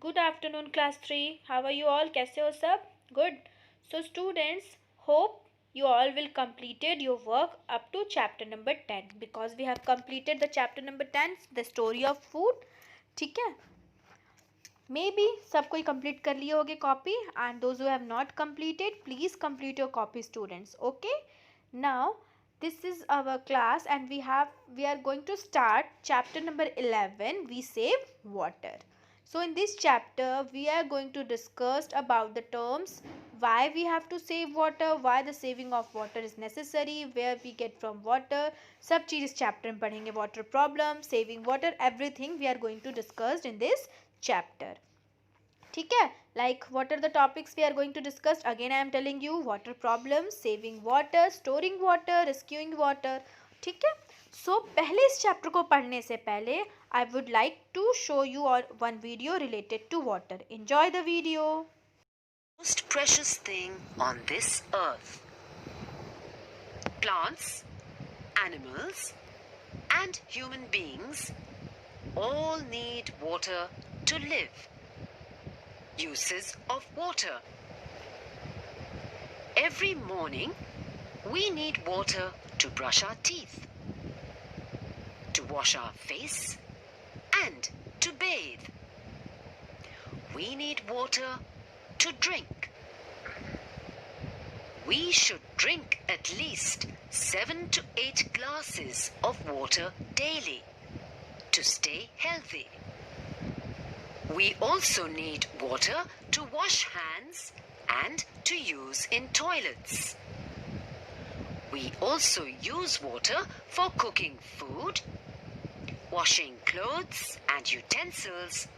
Good afternoon, class 3. How are you all? कैसे हो सब? Good. So students, hope you all will completed your work up to chapter number 10 because we have completed the chapter number 10, the story of food. ठीक है? Maybe सब कोई complete कर लिए होगे copy, and those who have not completed, please complete your copy, students. Okay? Now this is our class and we are going to start chapter number 11. We save water. So in this chapter we are going to discuss about the terms, why we have to save water, why the saving of water is necessary, where we get from water. सब चीज़ इस chapter में पढ़ेंगे. Water problem, saving water, everything we are going to discuss in this chapter. ठीक है? Like what are the topics we are going to discuss? Again I am telling you, water problems, saving water, storing water, rescuing water. ठीक है? So पहले इस chapter को पढ़ने से पहले I would like to show you one video related to water. Enjoy the video. Most precious thing on this earth. Plants, animals, and human beings all need water to live. Uses of water. Every morning, we need water to brush our teeth, to wash our face, and to bathe. We need water to drink. We should drink at least 7 to 8 glasses of water daily to stay healthy. We also need water to wash hands and to use in toilets. We also use water for cooking food, washing clothes and utensils,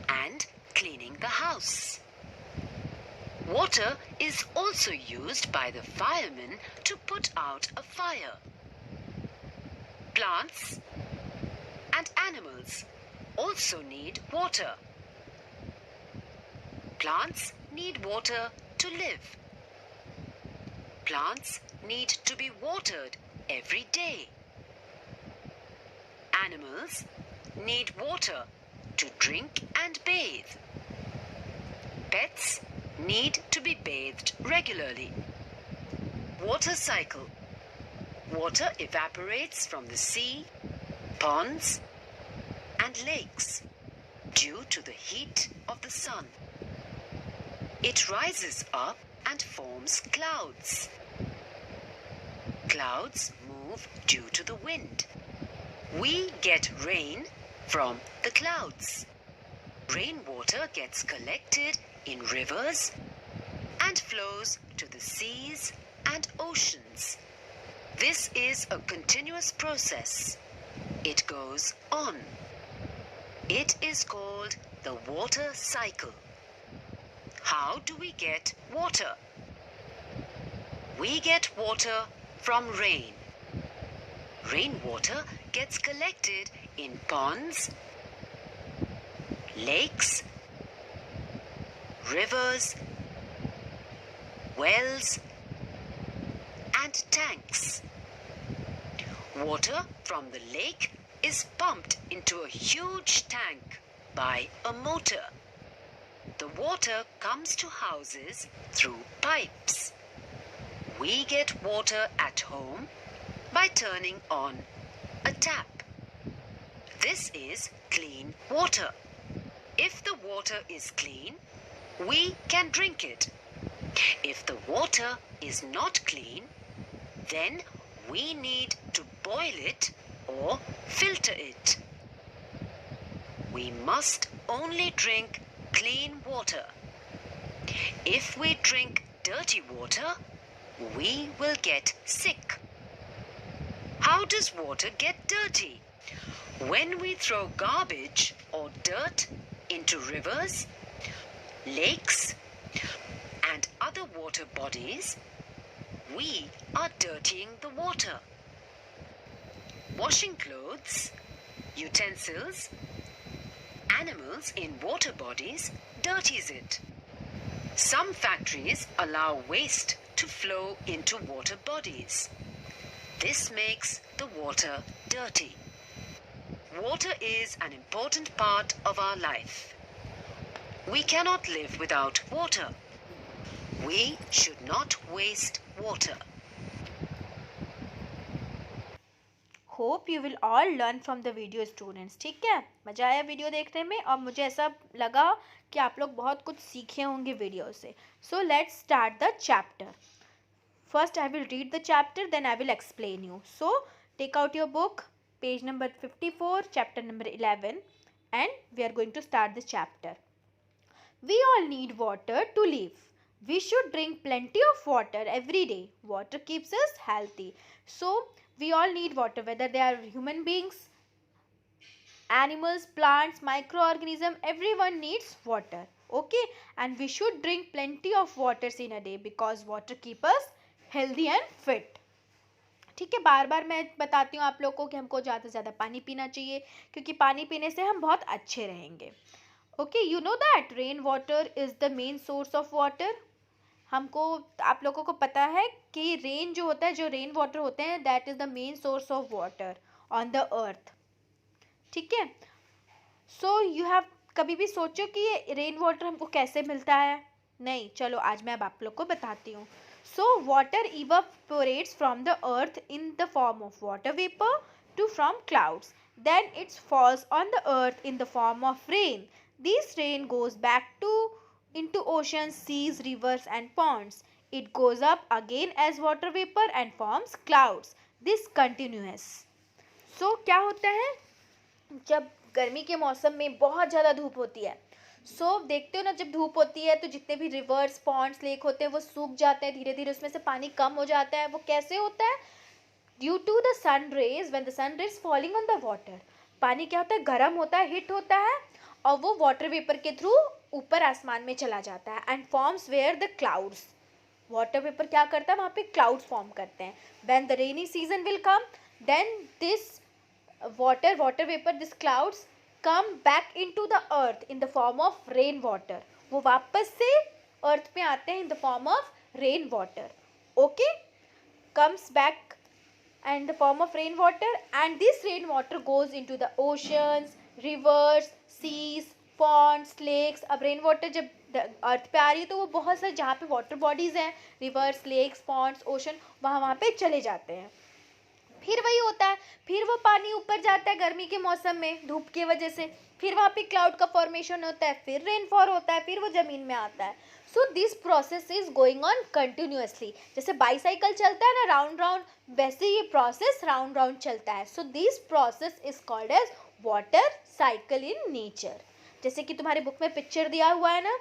and cleaning the house. Water is also used by the firemen to put out a fire. Plants and animals also need water. Plants need water to live. Plants need to be watered every day. Animals need water to drink and bathe. Pets need to be bathed regularly. Water cycle. Water evaporates from the sea, ponds, and lakes due to the heat of the sun. It rises up and forms clouds. Clouds move due to the wind. We get rain from the clouds. Rainwater gets collected in rivers and flows to the seas and oceans. This is a continuous process. It goes on. It is called the water cycle. How do we get water? We get water from rain. Rainwater gets collected in ponds, lakes, rivers, wells, and tanks. Water from the lake is pumped into a huge tank by a motor. The water comes to houses through pipes. We get water at home by turning on a tap. This is clean water. If the water is clean, we can drink it. If the water is not clean, then we need to boil it or filter it. We must only drink clean water. If we drink dirty water, we will get sick. How does water get dirty? When we throw garbage or dirt into rivers, lakes, and other water bodies, we are dirtying the water. Washing clothes, utensils, animals in water bodies dirties it. Some factories allow waste to flow into water bodies. This makes the water dirty. Water is an important part of our life. We cannot live without water. We should not waste water. Hope you will all learn from the video students. ठीक है, मज़ा आया video देखने में और मुझे ऐसा लगा कि आप लोग बहुत कुछ सीखे होंगे वीडियो से. So let's start the chapter. First I will read the chapter, then I will explain you. So take out your book, page number 54, chapter number 11, and we are going to start this chapter. We all need water to live. We should drink plenty of water every day. Water keeps us healthy. So we all need water, whether they are human beings, animals, plants, microorganisms, everyone needs water. Okay, and we should drink plenty of waters in a day because water keeps us healthy and fit. ठीक है, बार बार मैं बताती हूँ आप लोगों को कि हमको ज़्यादा से ज़्यादा पानी पीना चाहिए, क्योंकि पानी पीने से हम बहुत अच्छे रहेंगे. Okay, you know that rain water is the main source of water. हमको, आप लोगों को पता है कि रेन जो होता है, जो रेन वाटर होते हैं, that is the main source of water on the earth. ठीक है, सो यू हैव कभी भी सोचो कि ये रेन वाटर हमको कैसे मिलता है? नहीं, चलो आज मैं अब आप लोग को बताती हूँ. So water evaporates from the earth in the form of water vapor to from clouds. Then it falls on the earth in the form of rain. This rain goes back into oceans, seas, rivers and ponds. It goes up again as water vapor and forms clouds. This continuous. So क्या होता है जब गर्मी के मौसम में बहुत ज़्यादा धूप होती है? देखते हो ना, जब धूप होती है तो जितने भी रिवर्स, पॉन्ड्स, लेक होते हैं वो सूख जाते हैं, धीरे धीरे उसमें से पानी कम हो जाता है. वो कैसे होता है? Due to the sun rays. When the sun rays falling on the water, पानी क्या होता है? गर्म होता है, हिट होता है, और वो वाटर वेपर के थ्रू ऊपर आसमान में चला जाता है and forms where the clouds. Water vapour क्या करता है? वहाँ पे क्लाउड्स फॉर्म करते हैं. When the rainy season will come, then this water vapor, this clouds come back into the earth in the form of rain water. वो वापस से अर्थ में आते हैं in the form of rain water. Okay, comes back in the form of rain water, and this rain water goes into the oceans, rivers, seas, ponds, lakes. अब rain water जब अर्थ पे आ रही है तो वो बहुत सारे जहाँ पे वाटर बॉडीज हैं, रिवर्स, लेक्स, पॉन्ड्स, ओशन, वहाँ पे चले जाते हैं. फिर वही होता है, फिर वो पानी ऊपर जाता है गर्मी के मौसम में धूप की वजह से, फिर वहाँ पे क्लाउड का फॉर्मेशन होता है, फिर रेनफॉल होता है, फिर वो ज़मीन में आता है. So this process is going on continuously. जैसे बाईसाइकिल चलता है ना राउंड राउंड, वैसे ये प्रोसेस राउंड राउंड चलता है. So this process is called as water cycle in nature. जैसे कि तुम्हारे बुक में पिक्चर दिया हुआ है ना,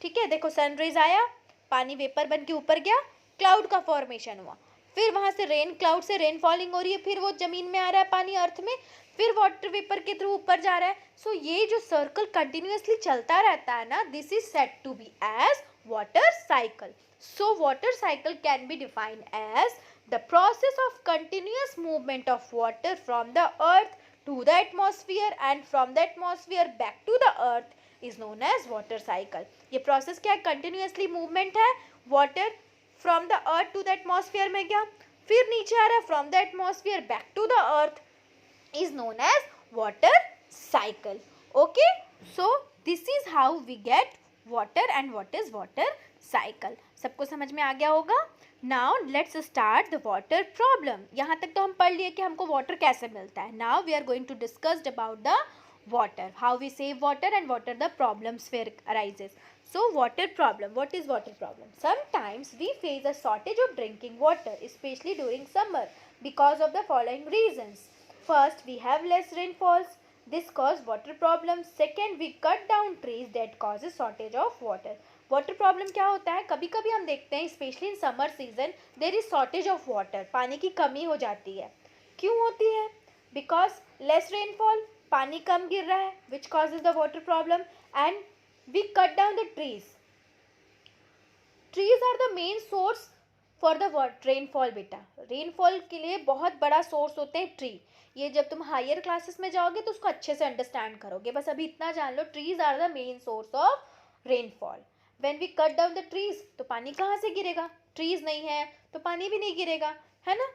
ठीक है, देखो सनराइज आया, पानी वेपर बन के ऊपर गया, क्लाउड का फॉर्मेशन हुआ, फिर वहाँ से रेन, क्लाउड से रेन फॉलिंग हो रही है, फिर वो ज़मीन में आ रहा है पानी अर्थ में, फिर वाटर वेपर के थ्रू ऊपर जा रहा है. सो ये जो सर्कल कंटिन्यूअसली चलता रहता है ना, this is said to be as water cycle. So water cycle can be defined as the process of continuous movement of water from the earth to the atmosphere and from the atmosphere back to the earth is known as water cycle. ये process क्या है? Continuously movement है. Water from the earth to the atmosphere में गया, फिर नीचे आ रहा है, from the atmosphere back to the earth is known as water cycle. Okay, so this is how we get water and what is water cycle. सबको समझ में आ गया होगा. Now let's start the water problem. यहाँ तक तो हम पढ़ लिए कि हमको वाटर कैसे मिलता है. Now we are going to discuss about the water, how we save water and what are the problems where arises. So water problem, what is water problem? Sometimes we face a shortage of drinking water, especially during summer, because of the following reasons. First, we have less rainfalls, this cause water problem. Second, we cut down trees, that causes shortage of water. Water problem क्या होता है? कभी कभी हम देखते हैं specially in summer season there is shortage of water, पानी की कमी हो जाती है. क्यों होती है? बिकॉज लेस रेनफॉल, पानी कम गिर रहा है, which causes the water problem. And we cut down the trees. Trees are the main source for the rainfall. बेटा, रेनफॉल के लिए बहुत बड़ा सोर्स होते हैं ट्री. ये जब तुम हायर क्लासेस में जाओगे तो उसको अच्छे से अंडरस्टैंड करोगे. बस अभी इतना जान लो, trees are the main source of rainfall. When we cut down the trees, तो पानी कहाँ से गिरेगा? ट्रीज नहीं है तो पानी भी नहीं गिरेगा, है ना.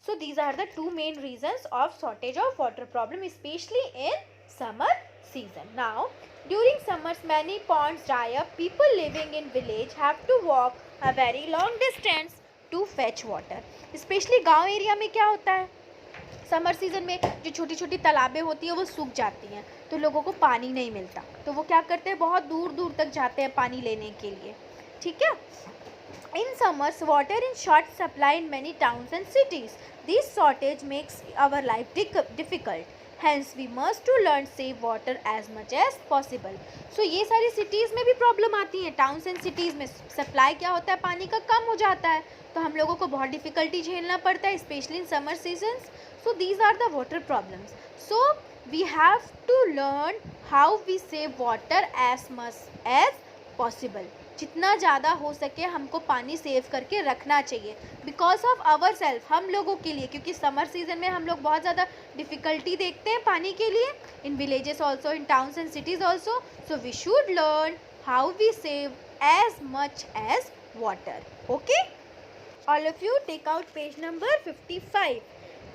So these are the two main reasons of shortage of water problem, especially in summer season. Now During summers, many ponds dry up. People living in village have to walk a very long distance to fetch water. Especially गांव area में क्या होता है, summer season में जो छोटी छोटी तालाबें होती हैं वो सूख जाती हैं, तो लोगों को पानी नहीं मिलता, तो वो क्या करते हैं, बहुत दूर दूर तक जाते हैं पानी लेने के लिए. ठीक है. In summers, water in short supply in many towns and cities. This shortage makes our life difficult. Hence, we must to learn save water as much as possible. So ये सारी cities में भी problem आती है. Towns and cities में supply क्या होता है, पानी का कम हो जाता है, तो हम लोगों को बहुत difficulty झेलना पड़ता है, especially in summer seasons. So these are the water problems. So we have to learn how we save water as much as possible. जितना ज़्यादा हो सके हमको पानी सेव करके रखना चाहिए, बिकॉज ऑफ आवर सेल्फ, हम लोगों के लिए, क्योंकि समर सीजन में हम लोग बहुत ज़्यादा डिफ़िकल्टी देखते हैं पानी के लिए, in villages also, in towns and cities also. So we should learn how we save as much as water. Okay, all of you take out page number 55.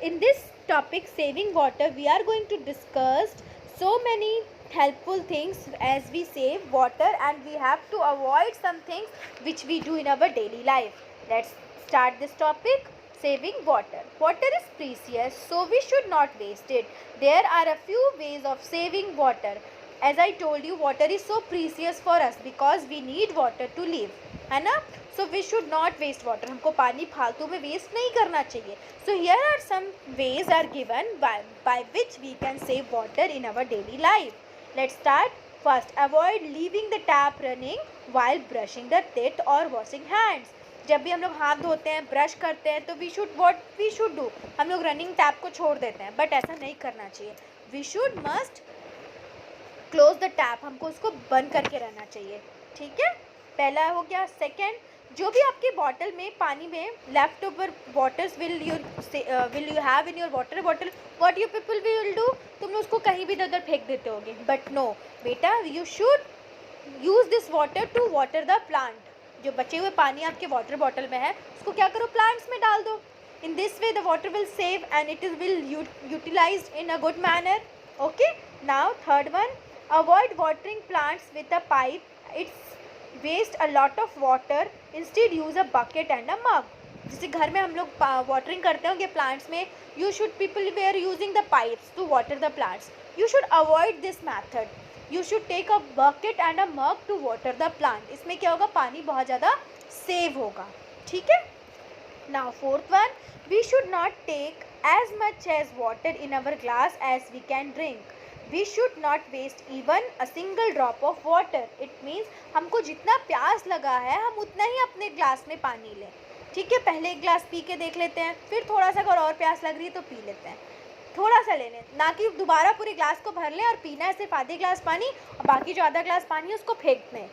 In this topic, saving water, we are going to discuss so many helpful things as we save water, and we have to avoid some things which we do in our daily life. Let's start this topic. Saving water. Water is precious, so we should not waste it. There are a few ways of saving water. As I told you, water is so precious for us because we need water to live, है ना. So we should not waste water. हमको पानी फालतू में waste नहीं करना चाहिए. So here are some ways are given by which we can save water in our daily life. Let's start. First, avoid leaving the tap running while brushing the teeth or washing hands. जब भी हम लोग हाथ धोते हैं, brush करते हैं, तो वी शुड डू, हम लोग रनिंग टैप को छोड़ देते हैं, बट ऐसा नहीं करना चाहिए. We should must close the tap, हमको उसको बंद करके रहना चाहिए. ठीक है, पहला हो गया. सेकेंड, जो भी आपके बॉटल में पानी में left over waters will you have in your water bottle, what you people will do, तुम लोग उसको कहीं भी इधर फेंक देते होगे, बट नो बेटा, you should use this water to water the plant. जो बचे हुए पानी आपके वाटर बॉटल में है, उसको क्या करो, प्लांट्स में डाल दो. In this way the water will save and it will utilized in a good manner. Okay, now third one, avoid watering plants with a pipe. It's waste a lot of water. Instead use a bucket and a mug. जैसे घर में हम लोग watering करते होंगे plants में, you should people we are using the pipes to water the plants. You should avoid this method. You should take a bucket and a mug to water the plant. इसमें क्या होगा, पानी बहुत ज़्यादा save होगा. ठीक है. Now fourth one, we should not take as much as water in our glass as we can drink. We should not waste even a single drop of water. It means हमको जितना प्यास लगा है हम उतना ही अपने ग्लास में पानी लें. ठीक है, पहले एक ग्लास पी के देख लेते हैं, फिर थोड़ा सा अगर और प्यास लग रही है तो पी लेते हैं, थोड़ा सा ले लें, ना कि दोबारा पूरे ग्लास को भर लें और पीना है सिर्फ आधे ग्लास पानी और बाकी जो आधा ग्लास पानी है उसको फेंक दें.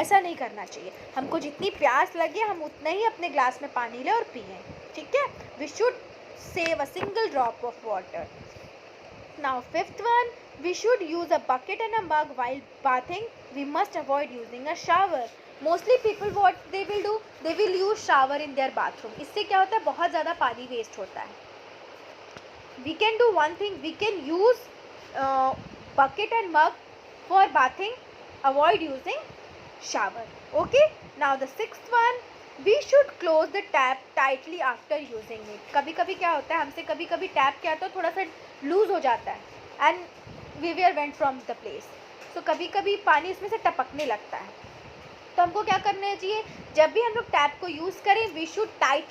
ऐसा नहीं करना चाहिए. हमको जितनी प्यास लगे हम उतना ही अपने ग्लास में पानी लें और पिएं. ठीक है, we should save a single drop of water. Now fifth one, we should use a bucket and a mug while bathing. We must avoid using a shower. Mostly people what they will do, they will use shower in their bathroom. इससे क्या होता है, बहुत ज़्यादा पानी waste होता है. We can do one thing, we can use bucket and mug for bathing. Avoid using shower. Okay. Now the sixth one, we should close the tap tightly after using it. कभी कभी क्या होता है, हमसे कभी कभी टैप क्या होता है, थोड़ा सा लूज हो जाता है and we were went from the place. So कभी कभी पानी इसमें से टपकने लगता है, तो हमको क्या करना चाहिए, जब भी हम लोग टैप को यूज़ करें, we should tight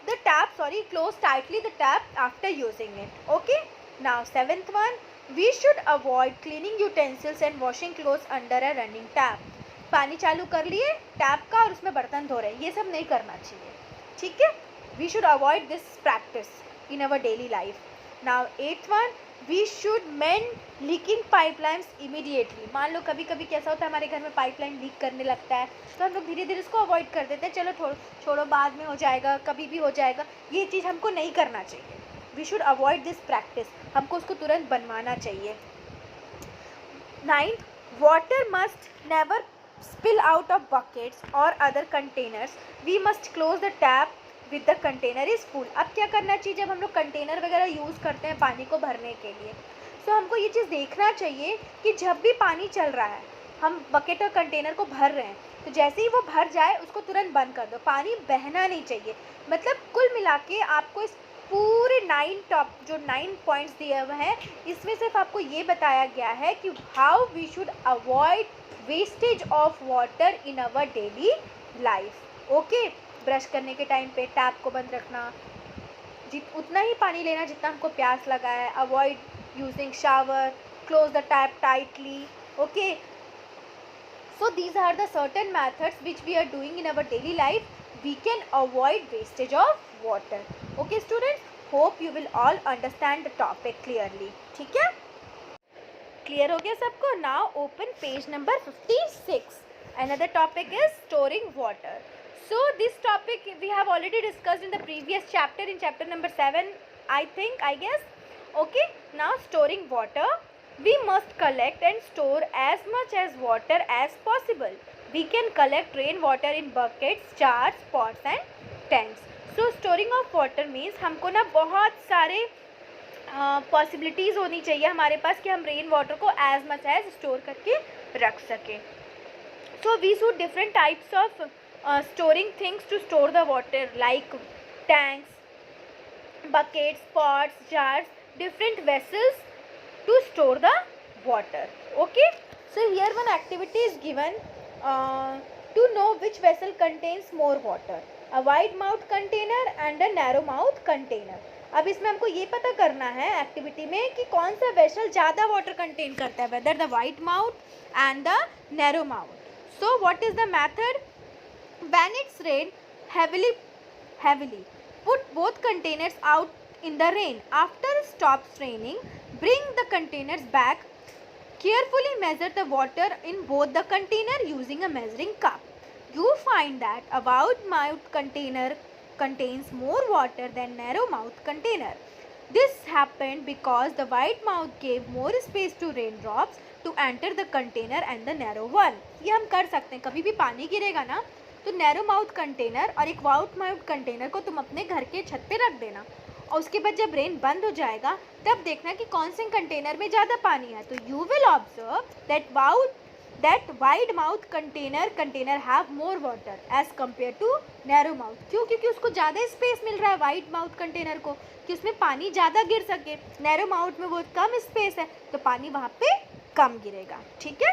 the tap, close tightly the tap after using it. Okay. Now seventh one, we should avoid cleaning utensils and washing clothes under a running tap. पानी चालू कर लिए टैप का और उसमें बर्तन धो रहे हैं, ये सब नहीं करना चाहिए. ठीक है, we should avoid this practice in our daily life. Now eighth one, we should mend leaking pipelines immediately. मान लो कभी कभी कैसा होता है, हमारे घर में पाइपलाइन लीक करने लगता है, तो हम लोग धीरे धीरे उसको अवॉइड कर देते हैं, चलो छोड़ो बाद में हो जाएगा, कभी भी हो जाएगा. ये चीज़ हमको नहीं करना चाहिए. We should avoid this practice. हमको उसको तुरंत बनवाना चाहिए. 9th, water must never spill out of buckets or other containers. We must close the tap with the container is full. अब क्या करना चाहिए जब हम लोग कंटेनर वगैरह यूज़ करते हैं पानी को भरने के लिए, तो हमको ये चीज़ देखना चाहिए कि जब भी पानी चल रहा है, हम बकेट और कंटेनर को भर रहे हैं, तो जैसे ही वो भर जाए उसको तुरंत बंद कर दो, पानी बहना नहीं चाहिए। मतलब कुल मिला के आपको इस पूरे 9 पॉइंट्स दिए हुए हैं, इसमें सिर्फ आपको ये बताया गया है कि how we should avoid wastage of water in our daily life. Okay, brush करने के टाइम पे टैप को बंद रखना, उतना ही पानी लेना जितना हमको प्यास लगा है, avoid using shower, close the tap tightly. Okay, so these are the certain methods which we are doing in our daily life, we can avoid wastage of water. Okay students, hope you will all understand the topic clearly. ठीक है, clear हो गया सबको? now open page number 56. another topic is storing water. so this topic we have already discussed in the previous chapter, in chapter number 7 I guess. okay, now storing water, we must collect and store as much as water as possible. We can collect rainwater in buckets, jars, pots and tanks. So storing of water means हमको ना बहुत सारे possibilities होनी चाहिए हमारे पास कि हम rain water को एज मच एज स्टोर करके रख सकें. So we use different types of storing things to store the water, like tanks, buckets, pots, jars, different vessels to store the water. okay, so here one activity is given to know which vessel contains more water, a wide mouth container and a narrow mouth container. अब इसमें हमको ये पता करना है activity में कि कौन सा वेसल ज़्यादा वाटर कंटेन करता है, whether the wide mouth and the narrow mouth. So what is the method? When it's rain heavily put both containers out in the rain. After stops raining, bring the containers back. Carefully measure the water in both the container using a measuring cup. You find that a wide mouth container contains more water than narrow mouth container. This happened because the wide mouth gave more space to raindrops to enter the container and the narrow one. ये हम कर सकते हैं, कभी भी पानी गिरेगा ना तो नैरो माउथ कंटेनर और एक वाइड माउथ कंटेनर को तुम अपने घर के छत पे रख देना, और उसके बाद जब रेन बंद हो जाएगा तब देखना कि कौन से कंटेनर में ज़्यादा पानी है. तो you will observe that wide mouth container have more water as compare to narrow mouth. क्यों? क्योंकि उसको ज़्यादा स्पेस मिल रहा है वाइड माउथ कंटेनर को कि उसमें पानी ज़्यादा गिर सके. नैरो माउथ में वो कम स्पेस है तो पानी वहाँ पे कम गिरेगा. ठीक है,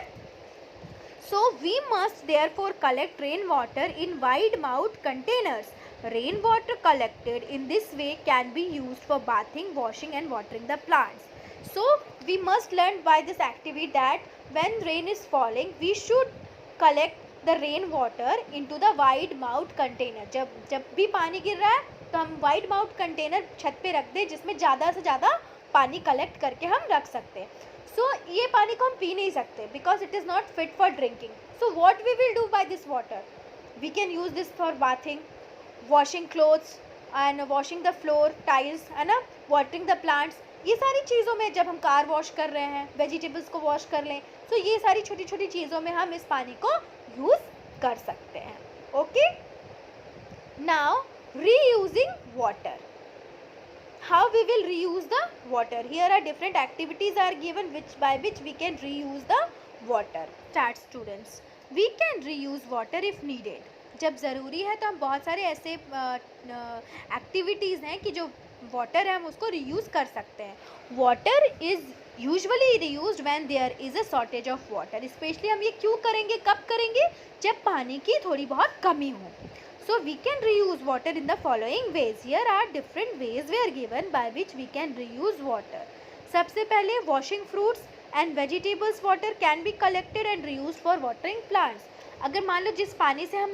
so we must therefore collect rainwater in wide mouth containers. Rainwater collected in this way can be used for bathing, washing and watering the plants. So we must learn by this activity that when rain is falling we should collect the rainwater into the wide mouth container. जब भी पानी गिर रहा है तो हम wide mouth container छत पे रख दें जिसमें ज़्यादा से ज़्यादा पानी कलेक्ट करके हम रख सकते हैं. So ये पानी को हम पी नहीं सकते because it is not fit for drinking. So what we will do by this water? We can use this for bathing, washing clothes and washing the floor, tiles, है ना, watering the plants. ये सारी चीज़ों में, जब हम car wash कर रहे हैं, वेजिटेबल्स को वॉश कर लें, तो ये सारी छोटी छोटी चीज़ों में हम इस पानी को यूज़ कर सकते हैं. Okay, now reusing water. How we will reuse the water? Here are different activities are given by which we can reuse the water. Start students. We can reuse water if needed. जब ज़रूरी है तो हम बहुत सारे ऐसे activities हैं कि जो वाटर है हम उसको reuse कर सकते हैं. Water is usually reused when there is a shortage of water. Especially हम ये क्यों करेंगे, कब करेंगे? जब पानी की थोड़ी बहुत कमी हो. So we can reuse water in the following ways. Here are different ways we are given by which we can reuse water. सबसे पहले washing fruits and vegetables water can be collected and reused for watering plants. अगर मान लो जिस पानी से हम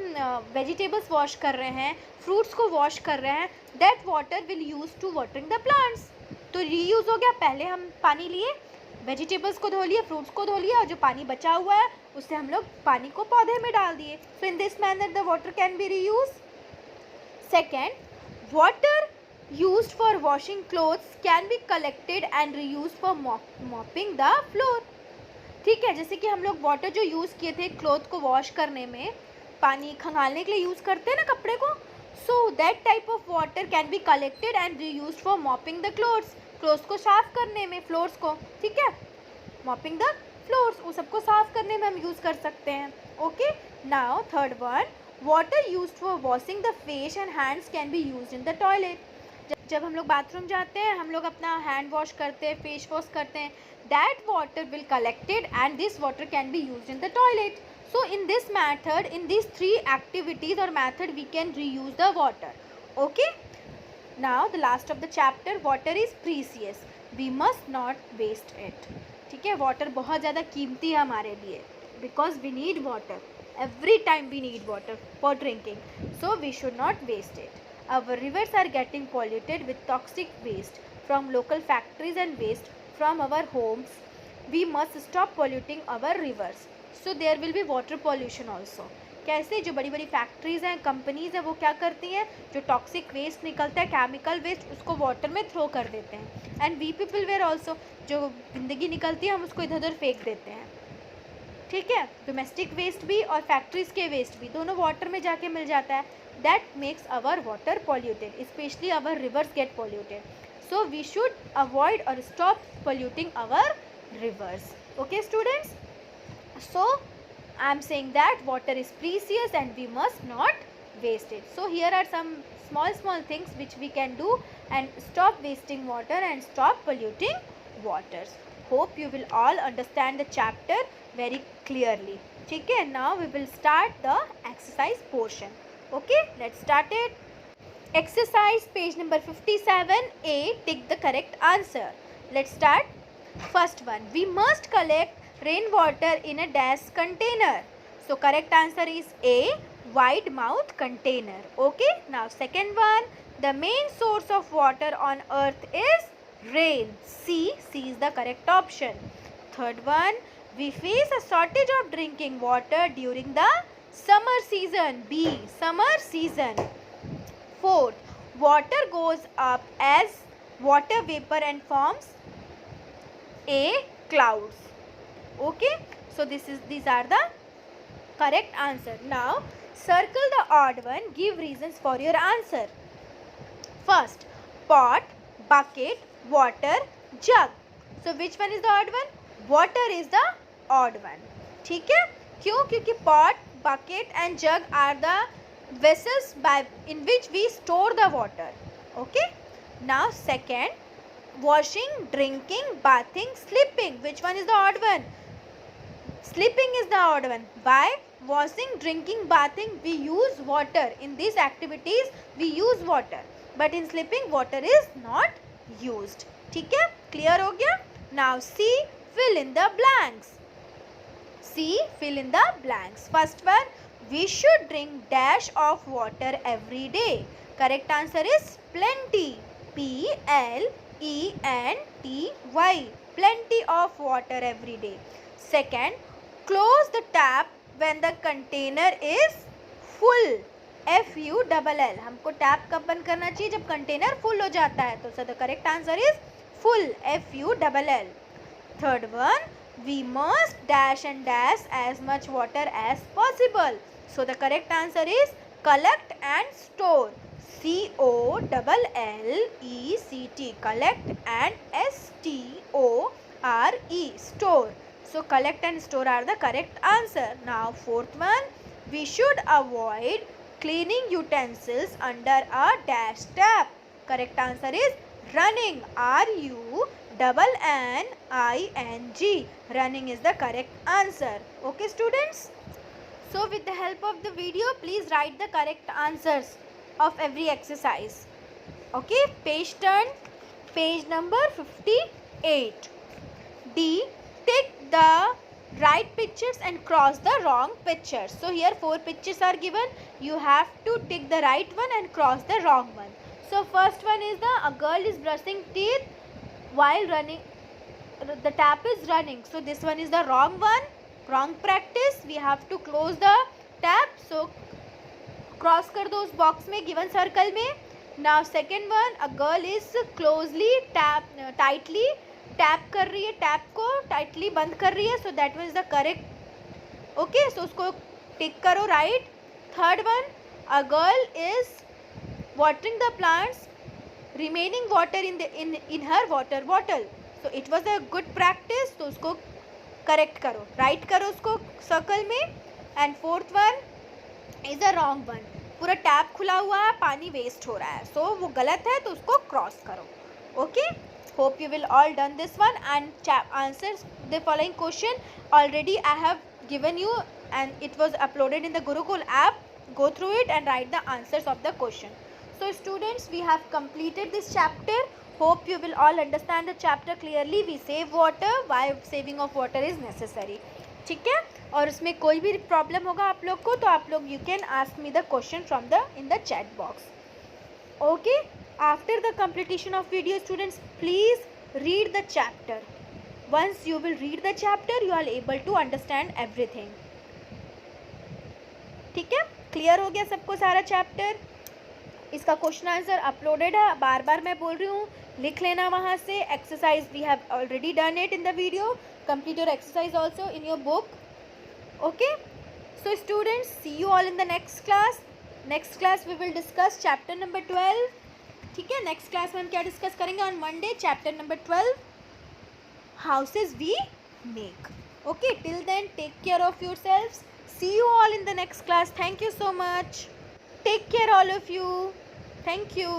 vegetables wash कर रहे हैं, फ्रूट्स को वॉश कर रहे हैं, that water will use to watering the plants. तो reuse हो गया, पहले हम पानी लिए, वेजिटेबल्स को धो लिया, फ्रूट्स को धो लिया, और जो पानी बचा हुआ है उससे हम लोग पानी को पौधे में डाल दिए. So in this manner the water can be reuse. Second, water used for washing clothes can be collected and reuse for mopping the floor. ठीक है, जैसे कि हम लोग वाटर जो यूज़ किए थे क्लोथ को वॉश करने में, पानी खंगालने के लिए यूज़ करते हैं ना कपड़े को, So that type of water can be collected and reused for mopping the clothes. Clothes को साफ करने में, floors को, ठीक है, mopping the floors, उस सबको साफ करने में हम यूज कर सकते हैं. Okay, now third one, water used for washing the face and hands can be used in the toilet. जब हम लोग बाथरूम जाते हैं, हम लोग अपना हैंड वॉश करते हैं, फेस वॉश करते हैं, that water will collected and this water can be used in the toilet. So in this method, in these three activities or method, we can reuse the water. Okay, now the last of the chapter, water is precious, we must not waste it. ठीक है, water बहुत ज़्यादा कीमती है हमारे लिए, because we need water, every time we need water for drinking, so we should not waste it. Our rivers are getting polluted with toxic waste from local factories and waste from our homes. We must stop polluting our rivers. So there will be water pollution also. कैसे, जो बड़ी बड़ी factories हैं, companies हैं, वो क्या करती हैं, जो टॉक्सिक वेस्ट निकलता है, केमिकल वेस्ट, उसको वाटर में थ्रो कर देते हैं. And we people were also, जो गंदगी निकलती है हम उसको इधर उधर फेंक देते हैं. ठीक है, डोमेस्टिक वेस्ट भी और फैक्ट्रीज़ के वेस्ट भी दोनों वाटर में जाके मिल जाता है. That makes our water polluted, specially our rivers get polluted. So we should avoid और stop polluting our rivers. Okay students, so I am saying that water is precious and we must not waste it. So here are some small things which we can do and stop wasting water and stop polluting waters. Hope you will all understand the chapter very clearly. ठीक है, now we will start the exercise portion. Okay, let's start it. Exercise page number 57A, tick the correct answer. Let's start. First one, we must collect rainwater in a dash container. So correct answer is A, wide mouth container. Okay, now second one, the main source of water on earth is rain. C is the correct option. Third one, we face a shortage of drinking water during the summer season. B, summer season. Fourth, water goes up as water vapor and forms A, clouds. Okay, so these are the correct answer. Now circle the odd one, give reasons for your answer. First, pot, bucket, water, jug. So which one is the odd one? Water is the odd one. ठीक है, क्यों? क्योंकि pot, bucket and jug are the vessels in which we store the water. Okay, now second, washing, drinking, bathing, sleeping. Which one is the odd one? Sleeping is the odd one. Why? Washing, drinking, bathing, we use water. In these activities we use water, but in sleeping water is not used. ठीक है, clear हो गया? Now C, fill in the blanks. C, fill in the blanks. First one, we should drink dash of water every day. Correct answer is plenty. PLENTY, plenty of water every day. Second, close the tap when the container is full. FULL. हमको tap कब बंद करना चाहिए? जब container full हो जाता है. तो the correct answer is full. FULL. Third one, we must dash and dash as much water as possible. So the correct answer is collect and store. COLLECT, collect, and STORE, store. So collect and store are the correct answer. Now fourth one, we should avoid cleaning utensils under a dash tap. Correct answer is running. RUNNING. Running is the correct answer. Okay students, so with the help of the video, please write the correct answers of every exercise. Okay, page turn, page number 58. D, tick the right pictures and cross the wrong pictures. So here 4 pictures are given, you have to tick the right one and cross the wrong one. So first one is a girl is brushing teeth while running, the tap is running. So this one is the wrong one, wrong practice. We have to close the tap, so cross कर दो उस box में, given circle में. Now second one, a girl is closely tightly tap कर रही है, tap को tightly बंद कर रही है. So that one is the correct. Okay, so उसको टिक करो, right. Third one, a girl is watering the plants, remaining water in her water bottle. So it was a good practice. तो उसको correct करो, right करो उसको circle में. And fourth one is a wrong one. पूरा tap खुला हुआ है, पानी वेस्ट हो रहा है, सो वो गलत है, तो उसको क्रॉस करो. Okay, hope you will all done this one and answers the following question already I have given you and it was uploaded in the Gurukul app. Go through it and write the answers of the question. So students, we have completed this chapter. Hope you will all understand the chapter clearly. We save water, why saving of water is necessary. ठीक है, और उसमें कोई भी problem होगा आप लोग को तो आप लोग you can ask me the question from the in the chat box. Okay, after the completion of video, students, please read the chapter. Once you will read the chapter, you are able to understand everything. ठीक है, clear हो गया सबको सारा chapter. इसका question answer uploaded है, बार बार मैं बोल रही हूँ, लिख लेना वहाँ से. Exercise we have already done it in the video. Complete your exercise also in your book. Okay, so students, see you all in the next class. Next class we will discuss chapter number 12. ठीक है, next class में हम क्या discuss करेंगे on Monday, chapter number 12, houses we make. Okay, till then take care of yourselves. See you all in the next class. Thank you so much. Take care all of you. Thank you.